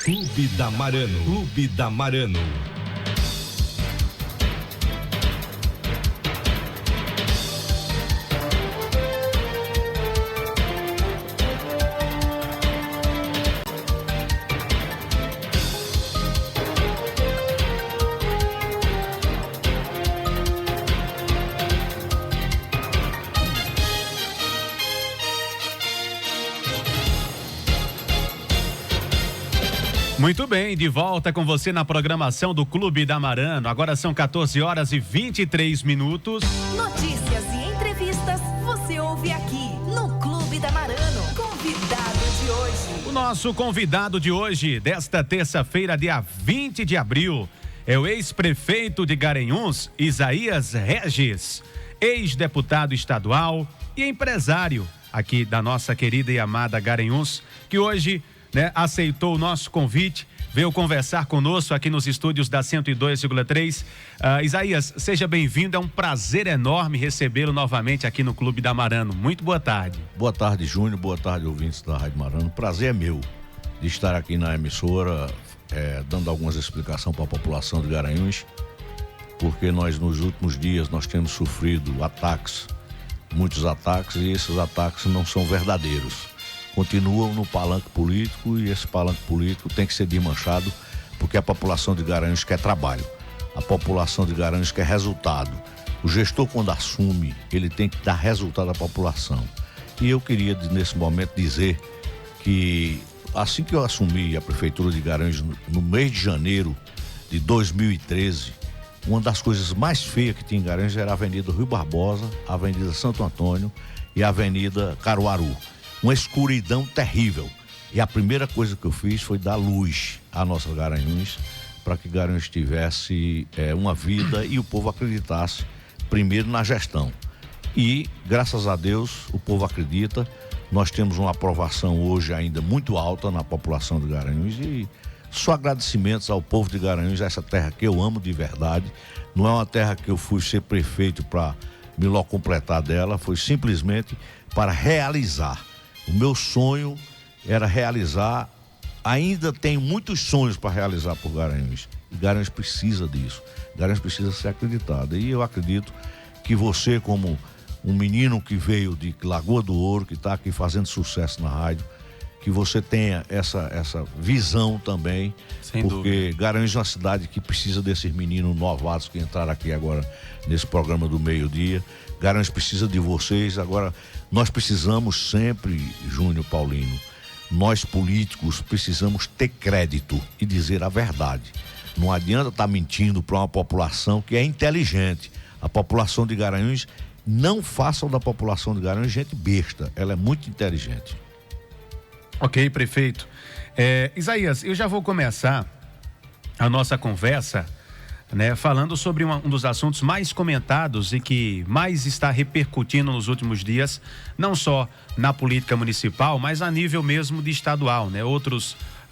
Clube da Marano. Clube da Marano. Muito bem, de volta com você na programação do Clube da Marano. Agora são 14h23. Notícias e entrevistas você ouve aqui no Clube da Marano. Convidado de hoje. O nosso convidado de hoje, desta terça-feira, dia 20 de abril, é o ex-prefeito de Garanhuns, Isaías Regis, ex-deputado estadual e empresário aqui da nossa querida e amada Garanhuns, que hoje aceitou o nosso convite, veio conversar conosco aqui nos estúdios da 102,3. Isaías, seja bem-vindo, é um prazer enorme recebê-lo novamente aqui no Clube da Marano. Muito boa tarde. Boa tarde, Júnior, boa tarde, ouvintes da Rádio Marano. Prazer é meu de estar aqui na emissora, dando algumas explicações para a população de Garanhuns, porque nós nos últimos dias nós temos sofrido ataques, muitos ataques, e esses ataques não são verdadeiros. Continuam no palanque político, e esse palanque político tem que ser desmanchado, porque a população de Garanhuns quer trabalho, a população de Garanhuns quer resultado. O gestor, quando assume, ele tem que dar resultado à população. E eu queria nesse momento dizer que assim que eu assumi a prefeitura de Garanhuns no mês de janeiro de 2013, uma das coisas mais feias que tinha em Garanhuns era a Avenida Rui Barbosa, a Avenida Santo Antônio e a Avenida Caruaru. Uma escuridão terrível. E a primeira coisa que eu fiz foi dar luz à nossa Garanhuns, para que Garanhuns tivesse uma vida e o povo acreditasse primeiro na gestão. E, graças a Deus, o povo acredita. Nós temos uma aprovação hoje ainda muito alta na população de Garanhuns, e só agradecimentos ao povo de Garanhuns, essa terra que eu amo de verdade. Não é uma terra que eu fui ser prefeito para me completar dela, foi simplesmente para realizar. O meu sonho era realizar, ainda tenho muitos sonhos para realizar por Garanhuns. E Garanhuns precisa disso. Garanhuns precisa ser acreditado. E eu acredito que você, como um menino que veio de Lagoa do Ouro, que está aqui fazendo sucesso na rádio, que você tenha essa visão também. Sem porque dúvida. Garanhuns é uma cidade que precisa desses meninos novatos que entraram aqui agora nesse programa do meio-dia. Garanhuns precisa de vocês. Agora, nós precisamos sempre, Júnior, Paulino, nós políticos precisamos ter crédito e dizer a verdade. Não adianta estar mentindo para uma população que é inteligente. A população de Garanhuns, não façam da população de Garanhuns gente besta, ela é muito inteligente. Ok, prefeito. Isaías, eu já vou começar a nossa conversa, falando sobre um dos assuntos mais comentados e que mais está repercutindo nos últimos dias, não só na política municipal, mas a nível mesmo de estadual,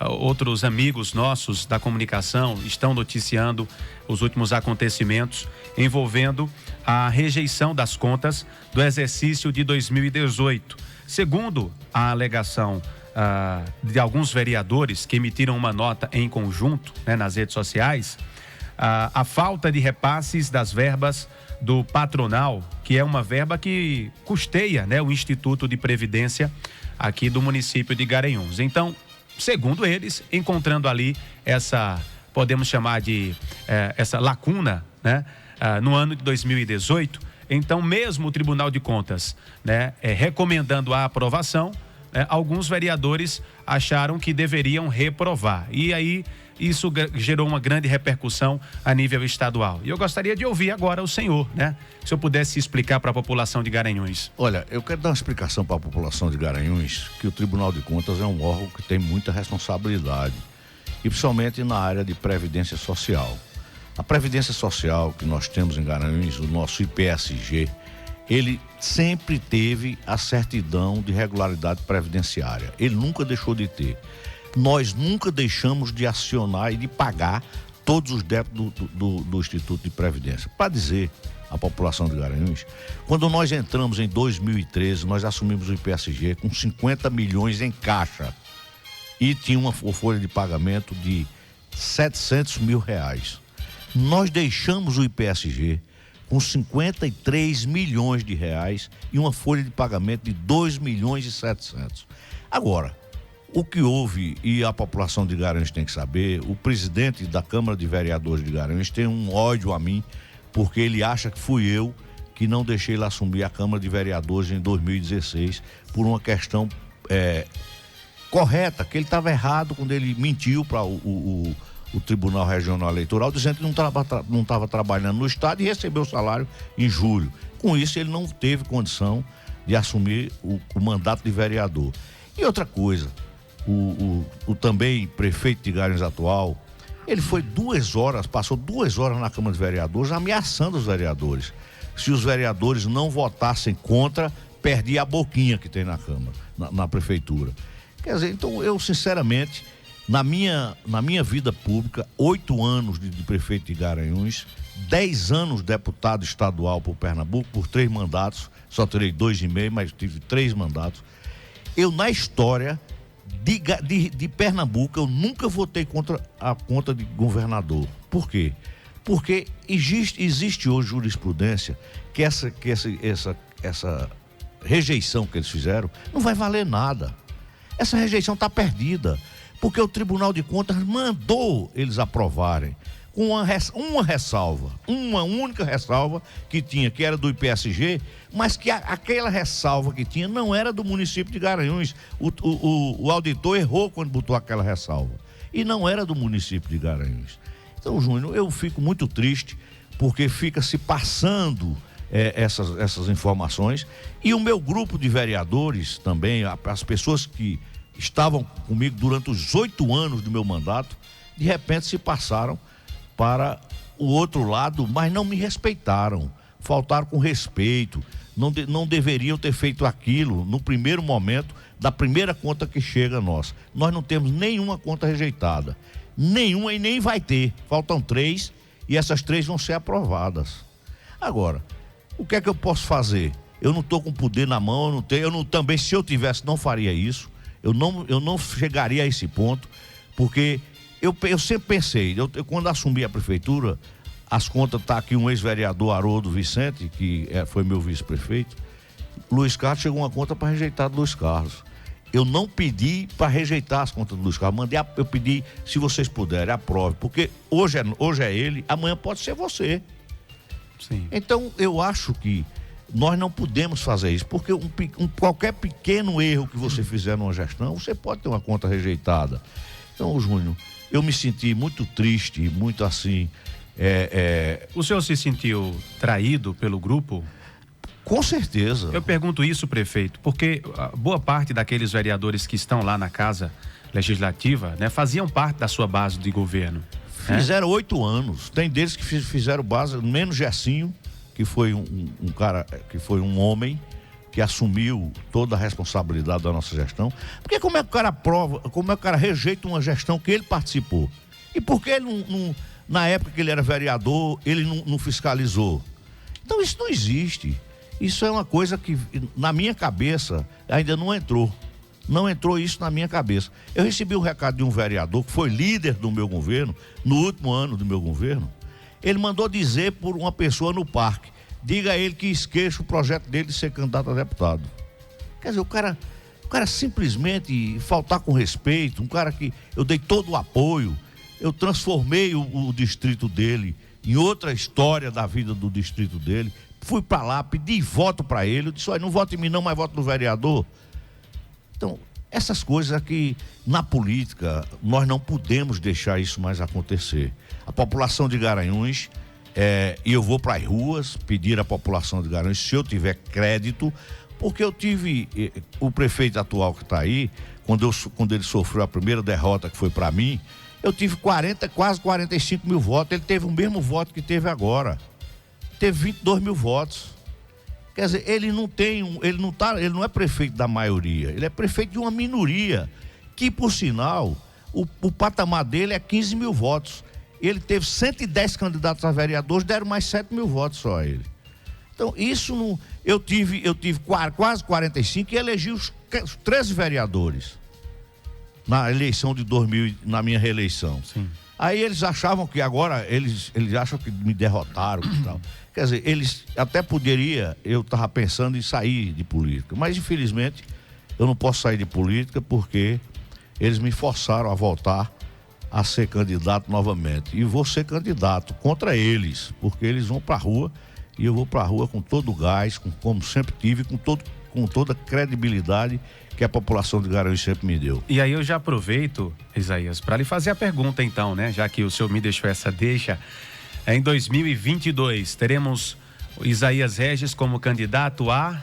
Outros amigos nossos da comunicação estão noticiando os últimos acontecimentos envolvendo a rejeição das contas do exercício de 2018. Segundo a alegação de alguns vereadores que emitiram uma nota em conjunto, nas redes sociais, a falta de repasses das verbas do patronal, que é uma verba que custeia, o Instituto de Previdência aqui do município de Garanhuns. Então, segundo eles, encontrando ali podemos chamar de essa lacuna, no ano de 2018, então mesmo o Tribunal de Contas, recomendando a aprovação, alguns vereadores acharam que deveriam reprovar. E aí isso gerou uma grande repercussão a nível estadual. E eu gostaria de ouvir agora o senhor, se eu pudesse explicar para a população de Garanhuns. Olha, eu quero dar uma explicação para a população de Garanhuns, que o Tribunal de Contas é um órgão que tem muita responsabilidade, e principalmente na área de previdência social. A previdência social que nós temos em Garanhuns, o nosso IPSG, ele sempre teve a certidão de regularidade previdenciária. Ele nunca deixou de ter. Nós nunca deixamos de acionar e de pagar todos os débitos do Instituto de Previdência. Para dizer à população de Garanhuns, quando nós entramos em 2013, nós assumimos o IPSG com 50 milhões em caixa. e tinha uma folha de pagamento de R$700 mil. Nós deixamos o IPSG com 53 milhões de reais e uma folha de pagamento de 2.700.000. Agora, o que houve, e a população de Garanhuns tem que saber, o presidente da Câmara de Vereadores de Garanhuns tem um ódio a mim, porque ele acha que fui eu que não deixei ele assumir a Câmara de Vereadores em 2016 por uma questão correta, que ele estava errado quando ele mentiu para o Tribunal Regional Eleitoral, dizendo que não estava trabalhando no Estado e recebeu o salário em julho. Com isso, ele não teve condição de assumir o mandato de vereador. E outra coisa, o também prefeito de Garanhuns atual, ele foi passou 2 horas na Câmara de Vereadores ameaçando os vereadores. Se os vereadores não votassem contra, perdia a boquinha que tem na Câmara, na Prefeitura. Quer dizer, então eu sinceramente, na minha vida pública, 8 anos de prefeito de Garanhuns, 10 anos deputado estadual por Pernambuco, por 3 mandatos, só terei 2,5, mas tive 3 mandatos. Eu, na história de Pernambuco, eu nunca votei contra a conta de governador. Por quê? Porque existe hoje jurisprudência que essa rejeição que eles fizeram não vai valer nada. Essa rejeição está perdida, porque o Tribunal de Contas mandou eles aprovarem com uma ressalva, uma única ressalva que era do IPSG, mas que aquela ressalva que tinha não era do município de Garanhuns. O auditor errou quando botou aquela ressalva. E não era do município de Garanhuns. Então, Júnior, eu fico muito triste, porque fica se passando essas informações. E o meu grupo de vereadores também, as pessoas que estavam comigo durante os 8 anos do meu mandato, de repente se passaram para o outro lado, mas não me respeitaram, faltaram com respeito, não deveriam ter feito aquilo no primeiro momento da primeira conta que chega a nós. Nós não temos nenhuma conta rejeitada, nenhuma, e nem vai ter, faltam 3 e essas 3 vão ser aprovadas. Agora, o que é que eu posso fazer? Eu não estou com poder na mão, também, se eu tivesse, não faria isso, eu não chegaria a esse ponto, porque eu sempre pensei, quando assumi a prefeitura, as contas, está aqui um ex-vereador, Haroldo Vicente, que foi meu vice-prefeito, Luiz Carlos chegou uma conta para rejeitar do Luiz Carlos. Eu não pedi para rejeitar as contas do Luiz Carlos, eu pedi, se vocês puderem, aprove, porque hoje é ele, amanhã pode ser você. Sim. Então, eu acho que nós não podemos fazer isso, porque qualquer pequeno erro que você fizer numa gestão, você pode ter uma conta rejeitada. Então, Júnior, eu me senti muito triste, muito assim... O senhor se sentiu traído pelo grupo? Com certeza. Eu pergunto isso, prefeito, porque boa parte daqueles vereadores que estão lá na Casa Legislativa, né, faziam parte da sua base de governo. Fizeram 8 anos. Tem deles que fizeram base, menos Gersinho, que foi um cara, que foi um homem que assumiu toda a responsabilidade da nossa gestão. Porque como é que o cara rejeita uma gestão que ele participou? E por que ele não na época que ele era vereador, ele não fiscalizou? Então isso não existe. Isso é uma coisa que na minha cabeça ainda não entrou. Não entrou isso na minha cabeça. Eu recebi um recado de um vereador que foi líder do meu governo, no último ano do meu governo. Ele mandou dizer por uma pessoa no parque: diga a ele que esqueça o projeto dele de ser candidato a deputado. Quer dizer, o cara simplesmente faltar com respeito, um cara que eu dei todo o apoio, eu transformei o distrito dele em outra história da vida do distrito dele, fui para lá, pedi voto para ele, eu disse: olha, não vote em mim não, mas voto no vereador. Então, essas coisas aqui na política, nós não podemos deixar isso mais acontecer. A população de Garanhuns, e eu vou para as ruas pedir à população de Garanhuns, se eu tiver crédito, porque eu tive, o prefeito atual que está aí, quando ele sofreu a primeira derrota que foi para mim, eu tive quase 45 mil votos, ele teve o mesmo voto que teve agora, teve 22 mil votos. Quer dizer, ele não é prefeito da maioria, ele é prefeito de uma minoria, que por sinal, o patamar dele é 15 mil votos. Ele teve 110 candidatos a vereadores, deram mais 7 mil votos só a ele. Então, isso não... Eu tive quase 45 e elegi os 13 vereadores. na eleição de 2000, na minha reeleição. Sim. Aí eles achavam que agora, eles acham que me derrotaram e tal. Quer dizer, eles até eu estava pensando em sair de política, mas infelizmente eu não posso sair de política porque eles me forçaram a voltar a ser candidato novamente. E vou ser candidato contra eles, porque eles vão para a rua e eu vou para a rua com todo o gás, como sempre tive, com toda a credibilidade que a população de Garanhuns sempre me deu. E aí eu já aproveito, Isaías, para lhe fazer a pergunta então, né? Já que o senhor me deixou essa deixa, em 2022 teremos o Isaías Regis como candidato a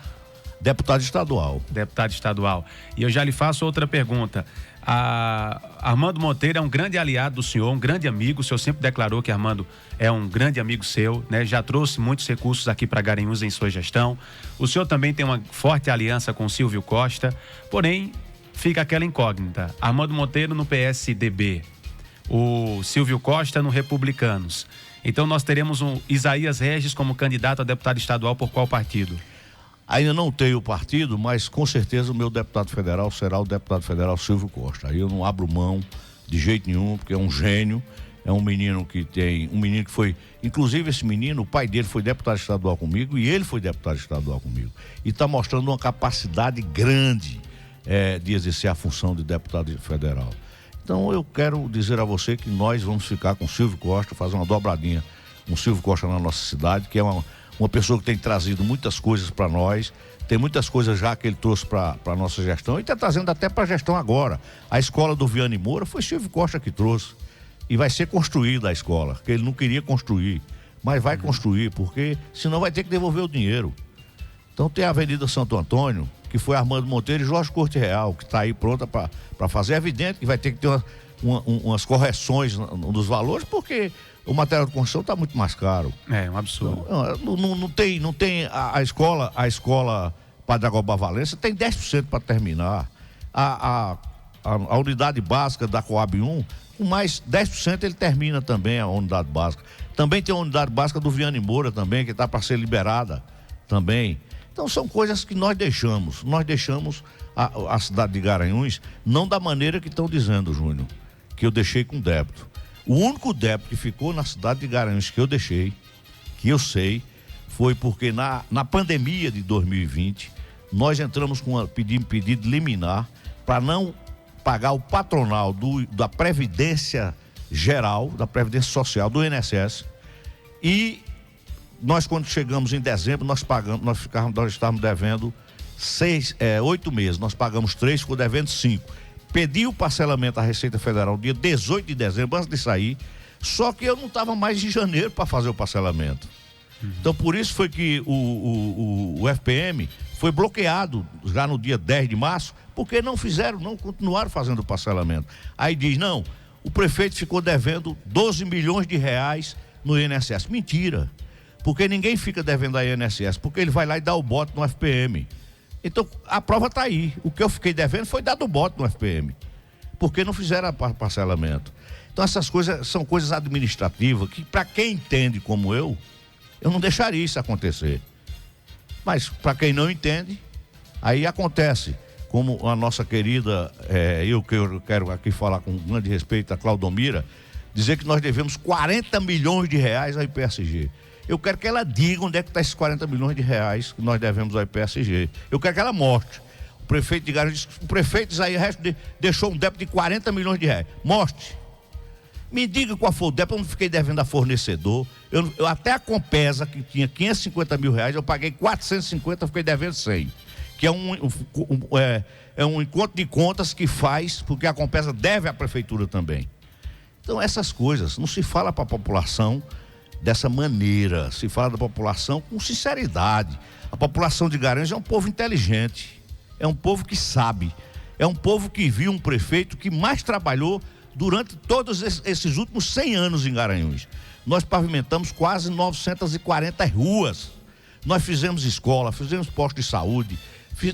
deputado estadual. Deputado estadual. E eu já lhe faço outra pergunta. Armando Monteiro é um grande aliado do senhor, um grande amigo. O senhor sempre declarou que Armando é um grande amigo seu, né? Já trouxe muitos recursos aqui para Garanhuns em sua gestão. O senhor também tem uma forte aliança com o Silvio Costa, porém fica aquela incógnita. Armando Monteiro no PSDB, o Silvio Costa no Republicanos. Então nós teremos um Isaías Regis como candidato a deputado estadual por qual partido? Ainda não tenho partido, mas com certeza o meu deputado federal será o deputado federal Silvio Costa. Aí eu não abro mão de jeito nenhum, porque é um gênio, é um menino que foi, inclusive esse menino, o pai dele foi deputado estadual comigo e ele foi deputado estadual comigo. E está mostrando uma capacidade grande de exercer a função de deputado federal. Então eu quero dizer a você que nós vamos ficar com o Silvio Costa, fazer uma dobradinha com o Silvio Costa na nossa cidade, que é uma pessoa que tem trazido muitas coisas para nós, tem muitas coisas já que ele trouxe para a nossa gestão e está trazendo até para a gestão agora. A escola do Viane Moura foi Silvio Costa que trouxe e vai ser construída a escola, que ele não queria construir, mas vai construir, porque senão vai ter que devolver o dinheiro. Então tem a Avenida Santo Antônio, que foi Armando Monteiro e Jorge Corte Real, que está aí pronta para fazer. É evidente que vai ter que ter umas correções nos valores, porque o material de construção está muito mais caro. É um absurdo. Então, não tem a escola Padre Agobá Valença tem 10% para terminar. A unidade básica da Coab 1, com mais 10% ele termina também a unidade básica. Também tem a unidade básica do Viane Moura também, que está para ser liberada também. Então são coisas que nós deixamos. Nós deixamos a cidade de Garanhuns, não da maneira que estão dizendo, Júnior, que eu deixei com débito. O único débito que ficou na cidade de Garanhuns que eu deixei, que eu sei, foi porque na pandemia de 2020, nós entramos com um pedido liminar para não pagar o patronal da Previdência Geral, da Previdência Social, do INSS. E nós, quando chegamos em dezembro, nós estávamos devendo 8 meses, nós pagamos 3, ficou devendo 5. Pedi o parcelamento à Receita Federal dia 18 de dezembro, antes de sair, só que eu não estava mais em janeiro para fazer o parcelamento. Então, por isso foi que o FPM foi bloqueado já no dia 10 de março, porque não continuaram fazendo o parcelamento. Aí diz, não, o prefeito ficou devendo 12 milhões de reais no INSS. Mentira, porque ninguém fica devendo a INSS, porque ele vai lá e dá o bote no FPM. Então, a prova está aí. O que eu fiquei devendo foi dado o bote no FPM, porque não fizeram parcelamento. Então, essas coisas são coisas administrativas que, para quem entende como eu não deixaria isso acontecer. Mas, para quem não entende, aí acontece. Como a nossa querida, eu quero aqui falar com grande respeito a Claudomira, dizer que nós devemos 40 milhões de reais ao IPSG. Eu quero que ela diga onde é que está esses 40 milhões de reais que nós devemos ao IPSG. Eu quero que ela mostre. O prefeito de Garanhuns, o prefeito Isaías deixou um débito de 40 milhões de reais. Mostre. Me diga qual foi o débito. Eu não fiquei devendo a fornecedor. Eu até a Compesa, que tinha 550 mil reais, eu paguei 450, fiquei devendo 100. Que é um encontro de contas que faz, porque a Compesa deve à prefeitura também. Então, essas coisas, não se fala para a população dessa maneira, se fala da população com sinceridade. A população de Garanhuns é um povo inteligente, é um povo que sabe, é um povo que viu um prefeito que mais trabalhou durante todos esses últimos 100 anos em Garanhuns. Nós pavimentamos quase 940 ruas, nós fizemos escola, fizemos posto de saúde,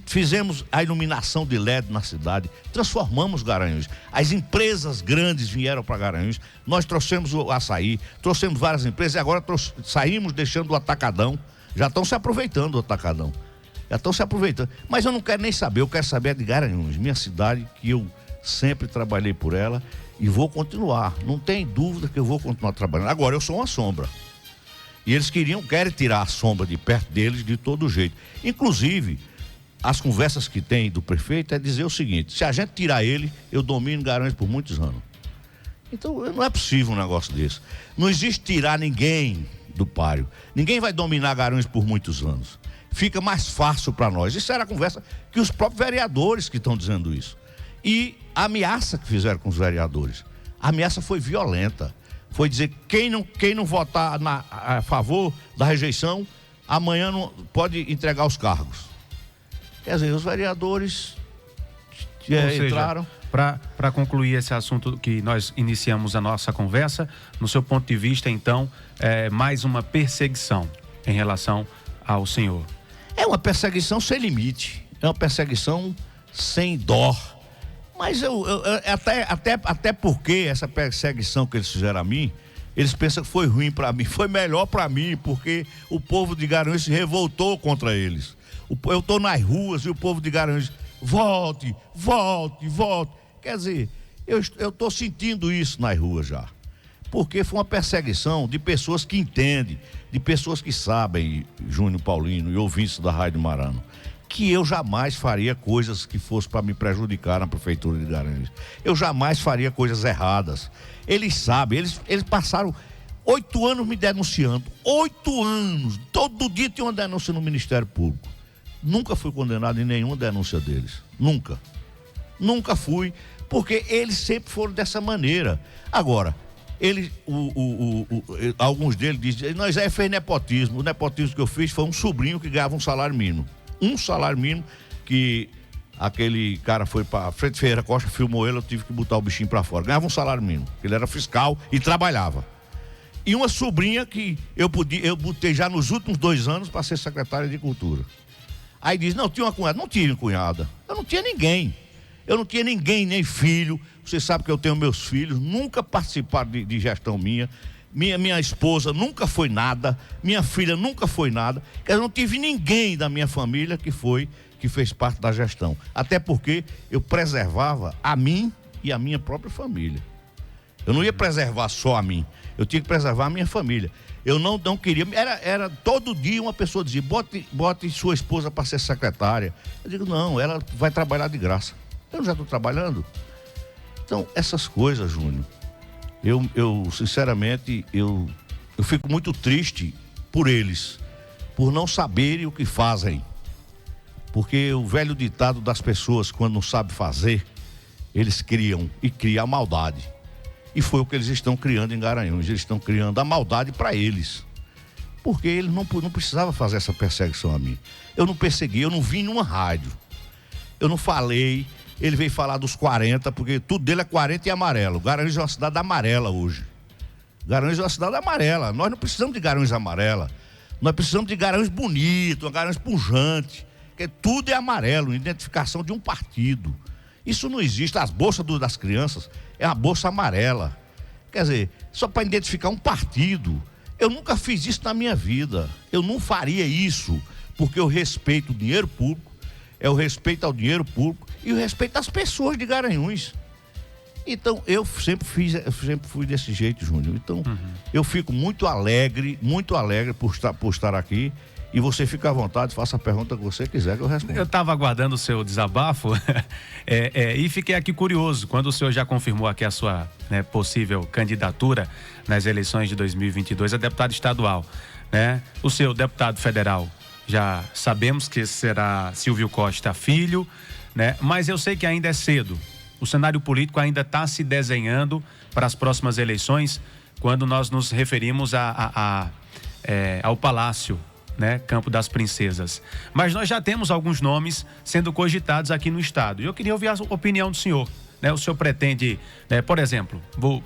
fizemos a iluminação de LED na cidade, transformamos Garanhuns. As empresas grandes vieram para Garanhuns, nós trouxemos o açaí, trouxemos várias empresas e agora saímos deixando o atacadão, já estão se aproveitando do atacadão, já estão se aproveitando. Mas eu não quero nem saber, eu quero saber de Garanhuns, minha cidade, que eu sempre trabalhei por ela e vou continuar. Não tem dúvida que eu vou continuar trabalhando. Agora, eu sou uma sombra. E eles querem tirar a sombra de perto deles de todo jeito. Inclusive, as conversas que tem do prefeito é dizer o seguinte: se a gente tirar ele, eu domino Garanhuns por muitos anos. Então, não é possível um negócio desse. Não existe tirar ninguém do páreo. Ninguém vai dominar Garanhuns por muitos anos. Fica mais fácil para nós. Isso era a conversa que os próprios vereadores que estão dizendo isso. E a ameaça que fizeram com os vereadores. A ameaça foi violenta. Foi dizer que quem não votar a favor da rejeição, amanhã não pode entregar os cargos. Quer dizer, os vereadores entraram. Para concluir esse assunto que nós iniciamos a nossa conversa, no seu ponto de vista, então, é mais uma perseguição em relação ao senhor. É uma perseguição sem limite, é uma perseguição sem dó. Mas até porque essa perseguição que eles fizeram a mim, eles pensam que foi ruim para mim, foi melhor para mim, porque o povo de Garanhuns se revoltou contra eles. Eu estou nas ruas e o povo de Garanhuns, volte. Quer dizer, eu estou sentindo isso nas ruas já. Porque foi uma perseguição de pessoas que entendem, de pessoas que sabem, Júnior Paulino e ouvintes da Rádio Marano, que eu jamais faria coisas que fossem para me prejudicar na prefeitura de Garanhuns. Eu jamais faria coisas erradas. Eles sabem, eles passaram 8 anos me denunciando. 8 anos. Todo dia tinha uma denúncia no Ministério Público. Nunca fui condenado em nenhuma denúncia deles. Nunca fui, porque eles sempre foram dessa maneira. Agora, alguns deles dizem, nós fez nepotismo. O nepotismo que eu fiz foi um sobrinho que ganhava um salário mínimo. Um salário mínimo que aquele cara foi para Frente Ferreira Costa, filmou ele, eu tive que botar o bichinho para fora. Ganhava um salário mínimo, ele era fiscal e trabalhava. E uma sobrinha que eu botei já nos últimos 2 anos para ser secretária de Cultura. Aí diz, não, tinha uma cunhada. Não tinha cunhada. Eu não tinha ninguém. Nem filho. Você sabe que eu tenho meus filhos, nunca participaram de gestão minha. Minha esposa nunca foi nada, minha filha nunca foi nada. Eu não tive ninguém da minha família que fez parte da gestão. Até porque eu preservava a mim e a minha própria família. Eu não ia preservar só a mim, eu tinha que preservar a minha família. Eu não queria, era todo dia uma pessoa dizia, bote sua esposa para ser secretária. Eu digo, não, ela vai trabalhar de graça. Eu já estou trabalhando. Então, essas coisas, Júnior, eu sinceramente, eu fico muito triste por eles, por não saberem o que fazem. Porque o velho ditado das pessoas, quando não sabe fazer, eles criam a maldade. E foi o que eles estão criando em Garanhuns. Eles estão criando a maldade para eles. Porque eles não precisavam fazer essa perseguição a mim. Eu não persegui, eu não vim numa rádio. Eu não falei. Ele veio falar dos 40, porque tudo dele é 40 e amarelo. Garanhuns é uma cidade amarela hoje. Garanhuns é uma cidade amarela. Nós não precisamos de Garanhuns amarela. Nós precisamos de Garanhuns bonito, uma Garanhuns pujante. Porque tudo é amarelo, identificação de um partido. Isso não existe. As bolsas das crianças é uma bolsa amarela. Quer dizer, só para identificar um partido. Eu nunca fiz isso na minha vida. Eu não faria isso, porque eu respeito o dinheiro público, é o respeito ao dinheiro público e o respeito às pessoas de Garanhuns. Então, eu sempre fui desse jeito, Júnior. Então, eu fico muito alegre por estar aqui. E você fica à vontade, faça a pergunta que você quiser que eu respondo. Eu estava aguardando o seu desabafo e fiquei aqui curioso, quando o senhor já confirmou aqui a sua possível candidatura nas eleições de 2022 a deputado estadual, né? O seu deputado federal, já sabemos que será Silvio Costa Filho, né? Mas eu sei que ainda é cedo. O cenário político ainda está se desenhando para as próximas eleições, quando nós nos referimos ao Palácio, né, Campo das Princesas. Mas nós já temos alguns nomes sendo cogitados aqui no estado. E eu queria ouvir a opinião do senhor, né? O senhor pretende, por exemplo, vou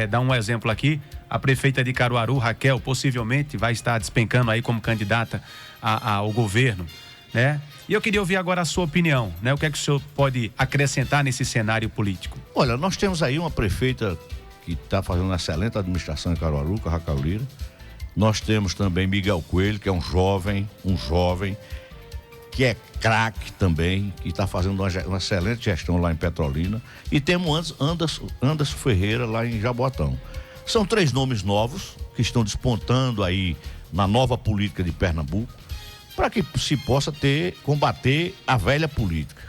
dar um exemplo aqui, a prefeita de Caruaru, Raquel, possivelmente vai estar despencando aí como candidata ao governo, né? E eu queria ouvir agora a sua opinião, né? O que é que o senhor pode acrescentar nesse cenário político? Olha, nós temos aí uma prefeita que está fazendo uma excelente administração em Caruaru, com a Raquel Lira. Nós temos também Miguel Coelho, que é um jovem que é craque também, que está fazendo uma excelente gestão lá em Petrolina. E temos Anderson Ferreira lá em Jaboatão. São 3 nomes novos que estão despontando aí na nova política de Pernambuco, para que se possa combater a velha política.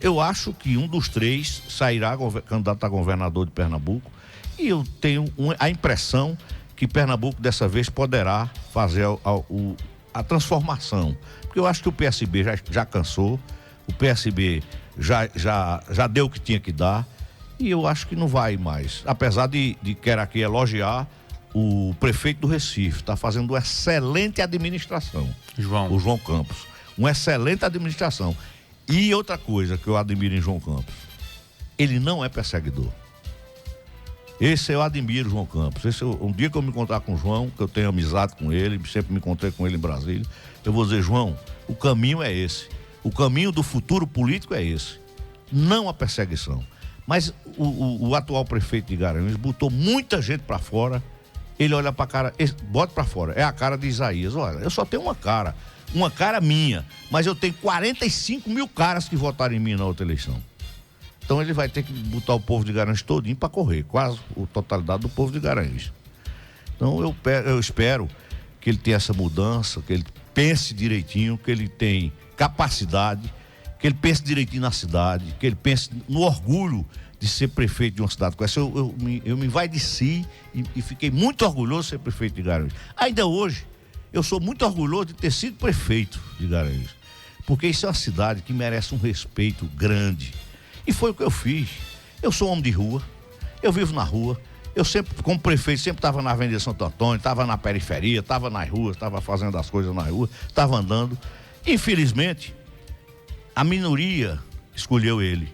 Eu acho que um dos 3 sairá candidato a governador de Pernambuco, e eu tenho a impressão que Pernambuco dessa vez poderá fazer a transformação. Porque eu acho que o PSB já cansou, o PSB já deu o que tinha que dar, e eu acho que não vai mais. Apesar de quero aqui elogiar o prefeito do Recife, está fazendo uma excelente administração. O João Campos. Uma excelente administração. E outra coisa que eu admiro em João Campos, ele não é perseguidor. Esse eu admiro, João Campos. Um dia que eu me encontrar com o João, que eu tenho amizade com ele, sempre me encontrei com ele em Brasília, eu vou dizer: João, o caminho é esse. O caminho do futuro político é esse. Não a perseguição. Mas o atual prefeito de Garanhuns botou muita gente para fora. Ele olha para a cara, bota para fora. É a cara de Isaías. Olha, eu só tenho uma cara minha, mas eu tenho 45 mil caras que votaram em mim na outra eleição. Então ele vai ter que botar o povo de Garanhuns todinho para correr, quase a totalidade do povo de Garanhuns. Então eu espero que ele tenha essa mudança, que ele pense direitinho, que ele tenha capacidade, que ele pense direitinho na cidade, que ele pense no orgulho de ser prefeito de uma cidade com essa. Eu me envaideci e fiquei muito orgulhoso de ser prefeito de Garanhuns. Ainda hoje, eu sou muito orgulhoso de ter sido prefeito de Garanhuns, porque isso é uma cidade que merece um respeito grande. E foi o que eu fiz. Eu sou homem de rua, eu vivo na rua, eu sempre, como prefeito, sempre estava na Avenida Santo Antônio, estava na periferia, estava nas ruas, estava fazendo as coisas na rua, estava andando. Infelizmente, a minoria escolheu ele,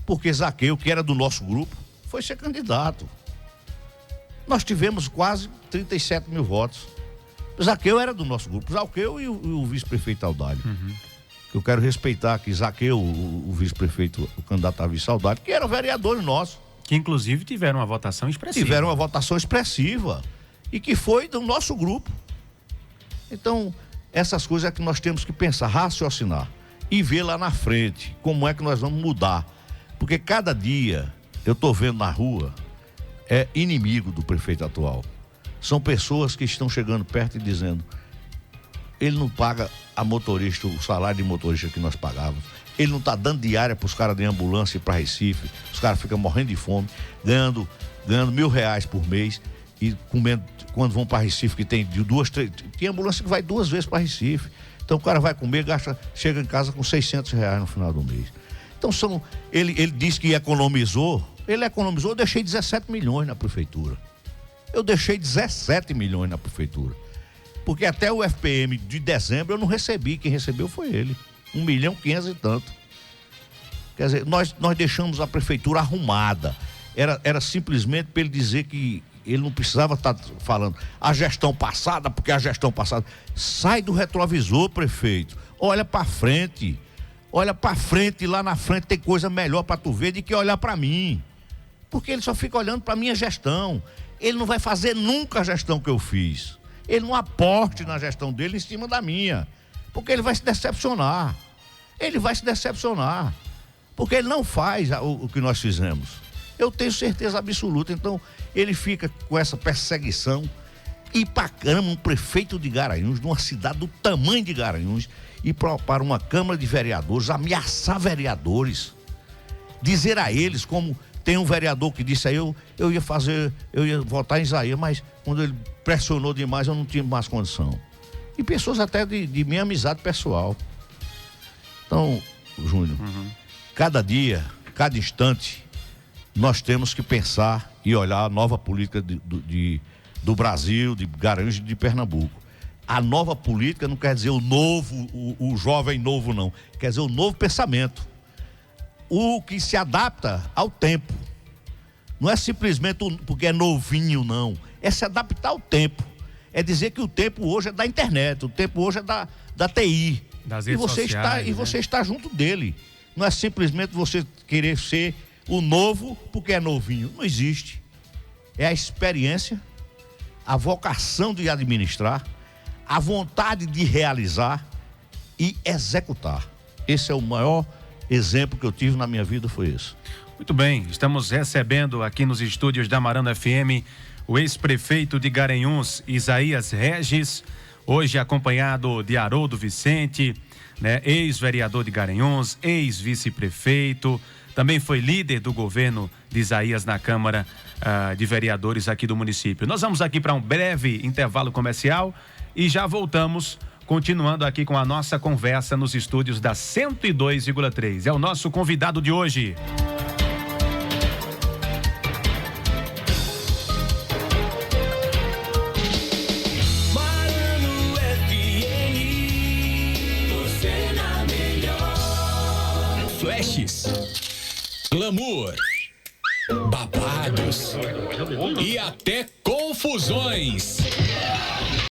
porque Zaqueu, que era do nosso grupo, foi ser candidato. Nós tivemos quase 37 mil votos. Zaqueu era do nosso grupo, Zaqueu e o vice-prefeito Audálio. Eu quero respeitar que Zaqueu, o vice-prefeito, o candidato a vice Audálio, que era vereador nosso. Que inclusive tiveram uma votação expressiva. Tiveram uma votação expressiva e que foi do nosso grupo. Então, essas coisas é que nós temos que pensar, raciocinar e ver lá na frente como é que nós vamos mudar. Porque cada dia eu estou vendo na rua é inimigo do prefeito atual. São pessoas que estão chegando perto e dizendo: ele não paga a motorista, o salário de motorista que nós pagávamos. Ele não está dando diária para os caras de ambulância para Recife. Os caras ficam morrendo de fome, ganhando R$1.000 por mês e comendo quando vão para Recife, que tem tem ambulância que vai 2 vezes para Recife. Então o cara vai comer, chega em casa com R$600 no final do mês. Então ele disse que economizou. Ele economizou, eu deixei 17 milhões na prefeitura. Eu deixei 17 milhões na prefeitura. Porque até o FPM de dezembro eu não recebi, quem recebeu foi ele. 1.500.000 e tanto. Quer dizer, nós deixamos a prefeitura arrumada. Era simplesmente para ele dizer que ele não precisava estar falando a gestão passada, porque a gestão passada. Sai do retrovisor, prefeito. Olha para frente. Olha para frente, lá na frente tem coisa melhor para tu ver do que olhar para mim. Porque ele só fica olhando para minha gestão. Ele não vai fazer nunca a gestão que eu fiz. Ele não aporte na gestão dele em cima da minha. Porque ele vai se decepcionar. Ele vai se decepcionar. Porque ele não faz o que nós fizemos. Eu tenho certeza absoluta. Então, ele fica com essa perseguição. Ir para a Câmara, um prefeito de Garanhuns, numa cidade do tamanho de Garanhuns, ir para uma Câmara de Vereadores, ameaçar vereadores. Dizer a eles, como tem um vereador que disse aí, eu ia votar em Isaías, mas quando ele pressionou demais, eu não tinha mais condição. E pessoas até de minha amizade pessoal. Então, Júnior, cada dia, cada instante, nós temos que pensar e olhar a nova política do Brasil, de Garanhuns e de Pernambuco. A nova política não quer dizer o novo, o jovem novo, não. Quer dizer o novo pensamento. O que se adapta ao tempo. Não é simplesmente porque é novinho, não. É se adaptar ao tempo. É dizer que o tempo hoje é da internet, o tempo hoje é da TI. Das redes sociais, e você está junto dele. Não é simplesmente você querer ser o novo porque é novinho. Não existe. É a experiência, a vocação de administrar, a vontade de realizar e executar. Esse é o maior exemplo que eu tive na minha vida, foi esse. Muito bem, estamos recebendo aqui nos estúdios da Marano FM o ex-prefeito de Garanhuns, Isaías Regis, hoje acompanhado de Haroldo Vicente, né, ex-vereador de Garanhuns, ex-vice-prefeito, também foi líder do governo de Isaías na Câmara de Vereadores aqui do município. Nós vamos aqui para um breve intervalo comercial e já voltamos, continuando aqui com a nossa conversa nos estúdios da 102,3. É o nosso convidado de hoje. Flashes, glamour, babados e até confusões.